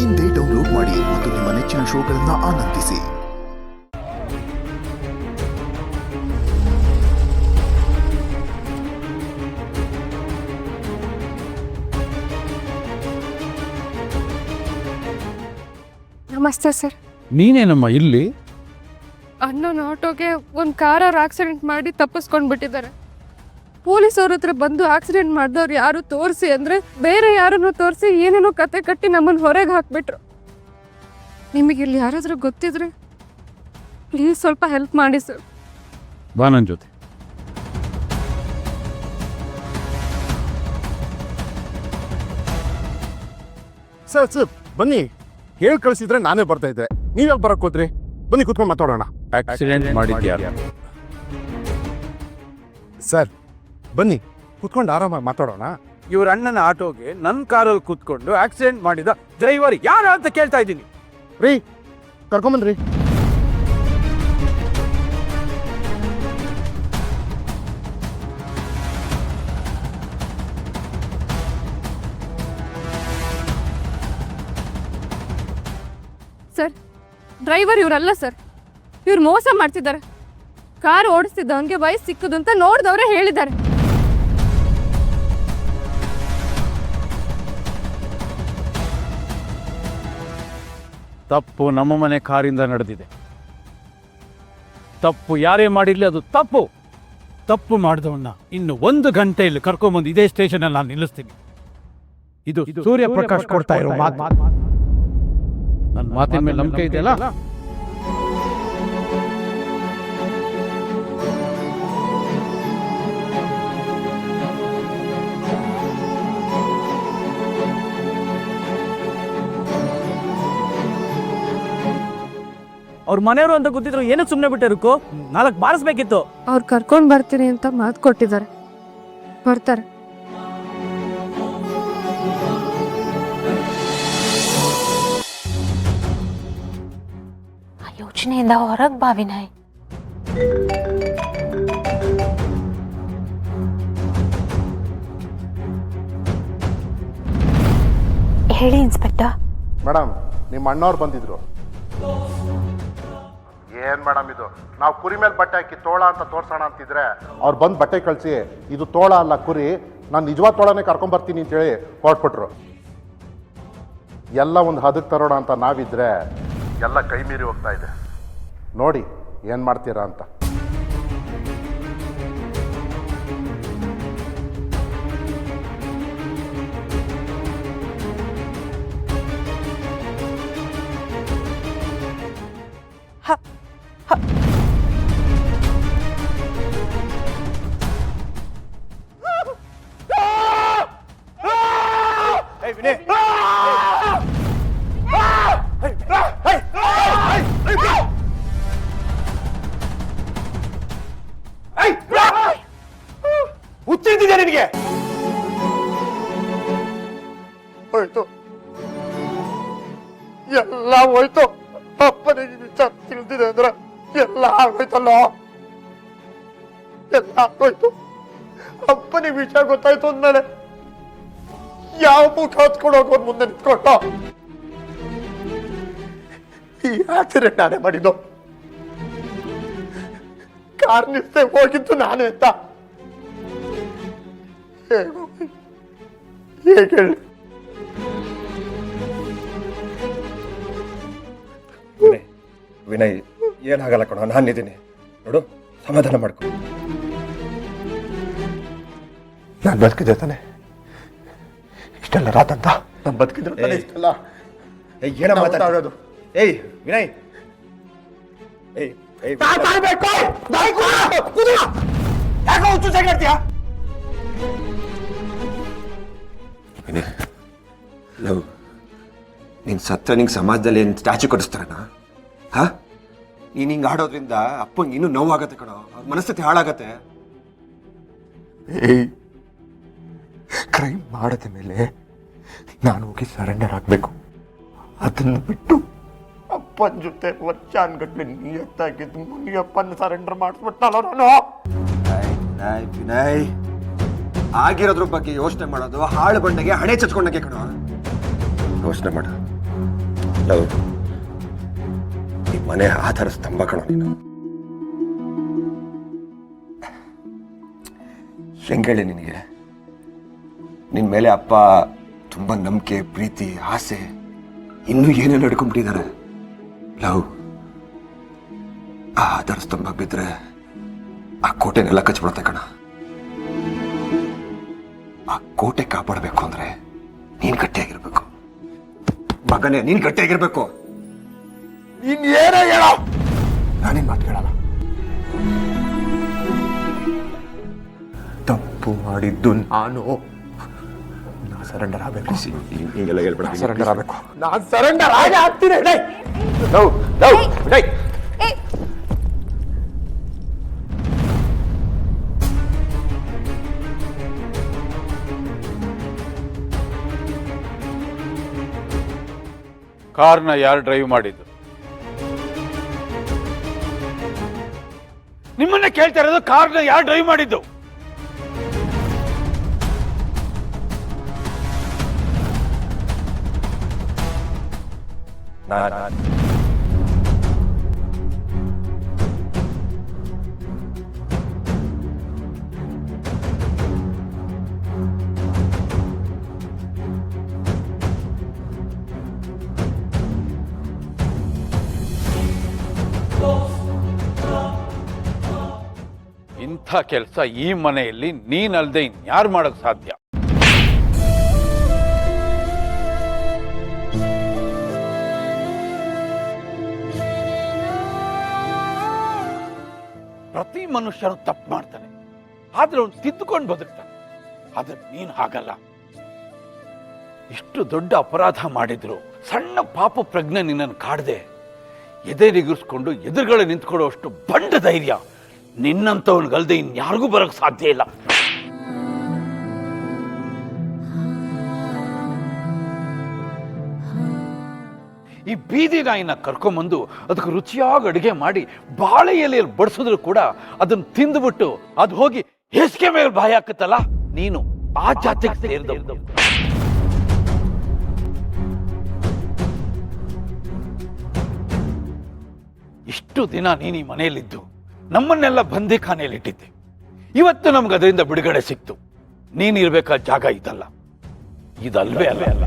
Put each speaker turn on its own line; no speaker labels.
ಇಂದೇ ಡೌನ್ಲೋಡ್ ಮಾಡಿ ಮತ್ತು ನಿಮ್ಮ ನೆಚ್ಚಿನ ಶೋಗಳನ್ನು ಆನಂದಿಸಿ.
ನಮಸ್ತೆ ಸರ್.
ನೀನೇನಮ್ಮ ಇಲ್ಲಿ?
ಅಣ್ಣನ ಆಟೋಗೆ ಒಂದು ಕಾರವ್ರು ಆಕ್ಸಿಡೆಂಟ್ ಮಾಡಿ ತಪ್ಪಿಸ್ಕೊಂಡ್ಬಿಟ್ಟಿದ್ದಾರೆ. ಪೊಲೀಸವ್ರ ಹತ್ರ ಬಂದು ಆಕ್ಸಿಡೆಂಟ್ ಮಾಡಿದವ್ರು ಯಾರು ತೋರಿಸಿ ಅಂದರೆ ಬೇರೆ ಯಾರನ್ನು ತೋರಿಸಿ ಏನೇನೋ ಕತೆ ಕಟ್ಟಿ ನಮ್ಮನ್ನು ಹೊರಗೆ ಹಾಕ್ಬಿಟ್ರು. ನಿಮಗೆ ಇಲ್ಲಿ ಯಾರಾದರೂ ಗೊತ್ತಿದ್ರೆ ಪ್ಲೀಸ್ ಸ್ವಲ್ಪ ಹೆಲ್ಪ್ ಮಾಡಿ ಸರ್.
ಬಾ ನನ್ನ ಜೊತೆ.
ಸರ್ ಬನ್ನಿ, ಹೇಳಿ ಕಳಿಸಿದ್ರೆ ನಾನೇ ಬರ್ತಾ ಇದ್ದೆ. ನೀವ್ಯಾಕೆ ಬರಕ್ ಹೋದ್ರಿ? ಬನ್ನಿ ಕೂತ್ಕೊಂಡು ಮಾತಾಡೋಣ.
ಆಕ್ಸಿಡೆಂಟ್ ಮಾಡಿದ್ಯಾರು?
ಸರ್ ಬನ್ನಿ ಕೂತ್ಕೊಂಡು ಆರಾಮಾಗಿ ಮಾತಾಡೋಣ.
ಇವ್ರ ಅಣ್ಣನ ಆಟೋಗೆ ನನ್ನ ಕಾರಲ್ಲಿ ಕೂತ್ಕೊಂಡು ಆಕ್ಸಿಡೆಂಟ್ ಮಾಡಿದ ಡ್ರೈವರ್ ಯಾರು ಅಂತ ಕೇಳ್ತಾ ಇದ್ದೀನಿ.
ರೀ ಕರ್ಕೊಂಬನ್ರಿ.
ಸರ್, ಡ್ರೈವರ್ ಇವರಲ್ಲ ಸರ್. ಇವ್ರು ಮೋಸ ಮಾಡ್ತಿದ್ದಾರೆ. ಕಾರ್ ಓಡಿಸ್ತಿದ್ದವನಿಗೆ ವಯಸ್ಸು ಸಿಕ್ಕದು ಅಂತ ನೋಡಿದವರೇ ಹೇಳಿದ್ದಾರೆ.
ತಪ್ಪು ನಮ್ಮ ಮನೆ ಕಾರಿಂದ ನಡೆದಿದೆ. ತಪ್ಪು ಯಾರೇ ಮಾಡಿರ್ಲಿ ಅದು ತಪ್ಪು. ತಪ್ಪು ಮಾಡಿದವನ್ನ ಇನ್ನು 1 ಗಂಟೆಯಲ್ಲಿ ಕರ್ಕೊಂಬಂದು ಇದೇ ಸ್ಟೇಷನ್ ಅಲ್ಲಿ ನಾನು ನಿಲ್ಲಿಸ್ತೀನಿ. ಇದು ಸೂರ್ಯಪ್ರಕಾಶ್ ಕೊಡ್ತಾ ಇರೋ ಮಾತು. ನನ್ನ ಮಾತಿನ ಮೇಲೆ ನಂಬಿಕೆ ಇದೆಯಲ್ಲ?
ಅವ್ರ ಮನೆಯವರು ಅಂತ ಗೊತ್ತಿದ್ರು ಏನಕ್ಕೆ ಸುಮ್ಮನೆ ಬಿಟ್ಟಿರಕ್ಕೋ? 4 ಬಾರಿಸ್ಬೇಕಿತ್ತು.
ಅವ್ರು ಕರ್ಕೊಂಡು ಬರ್ತೀನಿ ಅಂತ ಮಾತು ಕೊಟ್ಟಿದ್ದಾರೆ. ಬರ್ತಾರೆ.
ಯೋಚನೆಯಿಂದ ಹೊರಗೆ ಬಾ ವಿನಯ್. ಹೇಳಿ ಇನ್ಸ್ಪೆಕ್ಟರ್.
ಮೇಡಮ್, ನಿಮ್ಮ ಅಣ್ಣವ್ರು ಬಂದಿದ್ರು. ಏನ್ ಮೇಡಮ್ ಇದು? ನಾವು ಕುರಿ ಮೇಲೆ ಬಟ್ಟೆ ಹಾಕಿ ತೋಳ ಅಂತ ತೋರ್ಸೋಣ ಅಂತಿದ್ರೆ ಅವ್ರು ಬಂದು ಬಟ್ಟೆ ಕಳಿಸಿ ಇದು ತೋಳ ಅಲ್ಲ ಕುರಿ, ನಾನು ನಿಜವಾದ ತೋಳನೇ ಕರ್ಕೊಂಬರ್ತೀನಿ ಅಂತೇಳಿ ಹೊರಟ್ಬಿಟ್ರು. ಎಲ್ಲ ಒಂದು ಹದಕ್ಕೆ ತರೋಣ ಅಂತ ನಾವಿದ್ರೆ ಎಲ್ಲ ಕೈ ಮೀರಿ ಹೋಗ್ತಾ ಇದೆ. ನೋಡಿ ಏನು ಮಾಡ್ತೀರಾ ಅಂತ. ಹುಚ್ಚಿದ್ದಿದೆ ನಿನಗೆ? ಹೋಯ್ತು, ಎಲ್ಲ ಹೋಯ್ತು. ಅಪ್ಪನಿಗೆ ವಿಚಾರ ತಿಳಿದಿದೆ ಅಂದ್ರೆ ಎಲ್ಲ ಆಗೋಯ್ತಲ್ಲ. ಎಲ್ಲ ಆಗೋಯ್ತು. ಅಪ್ಪನಿಗೆ ವಿಷಯ ಗೊತ್ತಾಯ್ತು ಅಂದ್ಮೇಲೆ ಯಾವ ಮುಖ ಹತ್ಕೊಂಡು ಹೋಗೋದು ಮುಂದೆ ನಿಂತ್ಕೊಂಡು ಈ ಆಕ್ಸಿಡೆಂಟ್ ನಾನೇ ಮಾಡಿದ್ದು. ಕಾರ್ ನಿಲ್ಸೆ ಹೋಗಿದ್ದು ನಾನೇ ಅಂತ ಹೇಗೆ ಹೇಳಿ?
ವಿನಯ್, ಏನಾಗಲ್ಲ ಕಣೋ, ನಾನಿದ್ದೀನಿ ನೋಡು, ಸಮಾಧಾನ ಮಾಡ್ಕೊ.
ನಾನು ಬದುಕಿದ್ದೆ ತಾನೆ ಇಷ್ಟೆಲ್ಲ ರಾತಂತ? ನಾನು ಬದುಕಿದ್ರೆ ತಾನೆ ಇಷ್ಟೆಲ್ಲ?
ಏನ ಮಾತಾಡೋದು? ಏಯ್ ವಿನಯ್, ಏಯ್
ಯಾಕೋ ಹುಚ್ಚು ಸಾಗಾಡ್ತೀಯಾ?
ವಿನಯ್, ಲವ್, ನೀನು ಸತ್ತ ನಿಂಗೆ ಸಮಾಜದಲ್ಲಿ ಏನು ಸ್ಟ್ಯಾಚು ಕೊಡಿಸ್ತಾರಣ್ಣ? ಹಾ, ನೀನು ಹಿಂಗೆ ಆಡೋದ್ರಿಂದ ಅಪ್ಪಂಗೆ ಇನ್ನೂ ನೋವಾಗತ್ತೆ ಕಣೋ, ಮನಸ್ಥಿತಿ ಹಾಳಾಗತ್ತೆ.
ಏಯ್, ಕ್ರೈಮ್ ಮಾಡಿದ ಮೇಲೆ ನಾನು ಹೋಗಿ ಸರೆಂಡರ್ ಆಗಬೇಕು. ಅದನ್ನು ಬಿಟ್ಟು ಅಪ್ಪನ ಜೊತೆ ವರ್ಷಾನ್ಗಟ್ಲೆ ನಿಯತ್ತಾಗಿದ್ದು ಮುನಿಯಪ್ಪನ ಸರೆಂಡರ್ ಮಾಡಿಸ್ಬಿಟ್ಟಲ್ಲ ನಾನು.
ವಿನಯ್ ವಿನಯ್, ಆಗಿರೋದ್ರ ಬಗ್ಗೆ ಯೋಚನೆ ಮಾಡೋದು ಹಾಳು ಬಂಡೆಗೆ ಹಣೆ ಚಚ್ಕೊಂಡಂಗೆ ಕಣೋ. ಯೋಚನೆ ಮಾಡು, ಲವ್, ಈ ಮನೆ ಆಧಾರ ಸ್ತಂಭ ಕಣ ನೀನು. ಹೆಂಗೇಳಿ ನಿನಗೆ? ನಿನ್ನ ಮೇಲೆ ಅಪ್ಪ ತುಂಬ ನಂಬಿಕೆ, ಪ್ರೀತಿ, ಆಸೆ ಇನ್ನೂ ಏನೇನು ನಡ್ಕೊಂಡ್ಬಿಟ್ಟಿದ್ದಾರೆ. ಲವ್, ಆ ಆಧಾರ ಸ್ತಂಭ ಬಿದ್ದರೆ ಆ ಕೋಟೆನೆಲ್ಲ ಕಚ್ಬಿಡುತ್ತೆ ಕಣ. ಆ ಕೋಟೆ ಕಾಪಾಡಬೇಕು ಅಂದ್ರೆ ನೀನ್ ಗಟ್ಟಿಯಾಗಿರ್ಬೇಕು ಮಗನೇ, ನೀನ್ ಗಟ್ಟಿಯಾಗಿರ್ಬೇಕು. ನೀನ್ ಏನೇ ಹೇಳೋ ನಾನೇನ್ ಮಾತು ಕೇಳಲ್ಲ. ತಪ್ಪು ಮಾಡಿದ್ದು ನಾನು ಸರೆಂಡರ್ ಆಗ್ಬೇಕು. ಹಿಂಗೆಲ್ಲ ಹೇಳ್ಬೇಡ, ಸರೆಂಡರ್ ಆಗ್ಬೇಕು. ನಾನು ಸರೆಂಡರ್ ಆಗಿ ಆಗ್ತೀನಿ.
ಕಾರ್ನ ಯಾರು ಡ್ರೈವ್ ಮಾಡಿದ್ದು? ನಿಮ್ಮನ್ನ ಕೇಳ್ತಾ ಇರೋದು, ಕಾರ್ನ ಯಾರು ಡ್ರೈವ್ ಮಾಡಿದ್ದು? ಇಂಥ ಕೆಲಸ ಈ ಮನೆಯಲ್ಲಿ ನೀನಲ್ದೆ ಇನ್ಯಾರು ಮಾಡಕ್ ಸಾಧ್ಯ? ಪ್ರತಿ ಮನುಷ್ಯನು ತಪ್ಪು ಮಾಡ್ತಾನೆ, ಆದ್ರೆ ಅವ್ನು ತಿದ್ದುಕೊಂಡು ಬದುಕ್ತಾನೆ. ಆದ್ರೆ ನೀನು ಹಾಗಲ್ಲ. ಇಷ್ಟು ದೊಡ್ಡ ಅಪರಾಧ ಮಾಡಿದ್ರು ಸಣ್ಣ ಪಾಪ ಪ್ರಜ್ಞೆ ನಿನ್ನನ್ನು ಕಾಡದೆ ಎದೆ ನಿಗಿಸ್ಕೊಂಡು ಎದುರುಗಡೆ ನಿಂತ್ಕೊಳ್ಳುವಷ್ಟು ಬಂಡ ಧೈರ್ಯ ನಿನ್ನಂತವನ್ಗಲ್ದೆ ಇನ್ಯಾರಿಗೂ ಬರಕ್ ಸಾಧ್ಯ ಇಲ್ಲ. ಈ ಬೀದಿ ನಾಯಿನ ಕರ್ಕೊಂಬಂದು ಅದಕ್ಕೆ ರುಚಿಯಾಗಿ ಅಡುಗೆ ಮಾಡಿ ಬಾಳೆ ಎಲೆಯಲ್ಲಿ ಬಡಿಸಿದ್ರು ಕೂಡ ಅದನ್ನ ತಿಂದುಬಿಟ್ಟು ಅದು ಹೋಗಿ ಹೇಸಿಗೆ ಮೇಲೆ ಬಾಯಿ ಹಾಕತ್ತಲ್ಲ, ನೀನು ಆ ಜಾತಿಗೆ ಸೇರಿದವನು. ಇಷ್ಟು ದಿನ ನೀನು ಈ ಮನೆಯಲ್ಲಿದ್ದು ನಮ್ಮನ್ನೆಲ್ಲ ಬಂದಿಖಾನೆಯಲ್ಲಿಟ್ಟಿದ್ದೆ. ಇವತ್ತು ನಮ್ಗೆ ಅದರಿಂದ ಬಿಡುಗಡೆ ಸಿಕ್ತು. ನೀನಿರ್ಬೇಕಾದ ಜಾಗ ಇದಲ್ಲ, ಇದಲ್ವೇ ಅಲ್ಲ.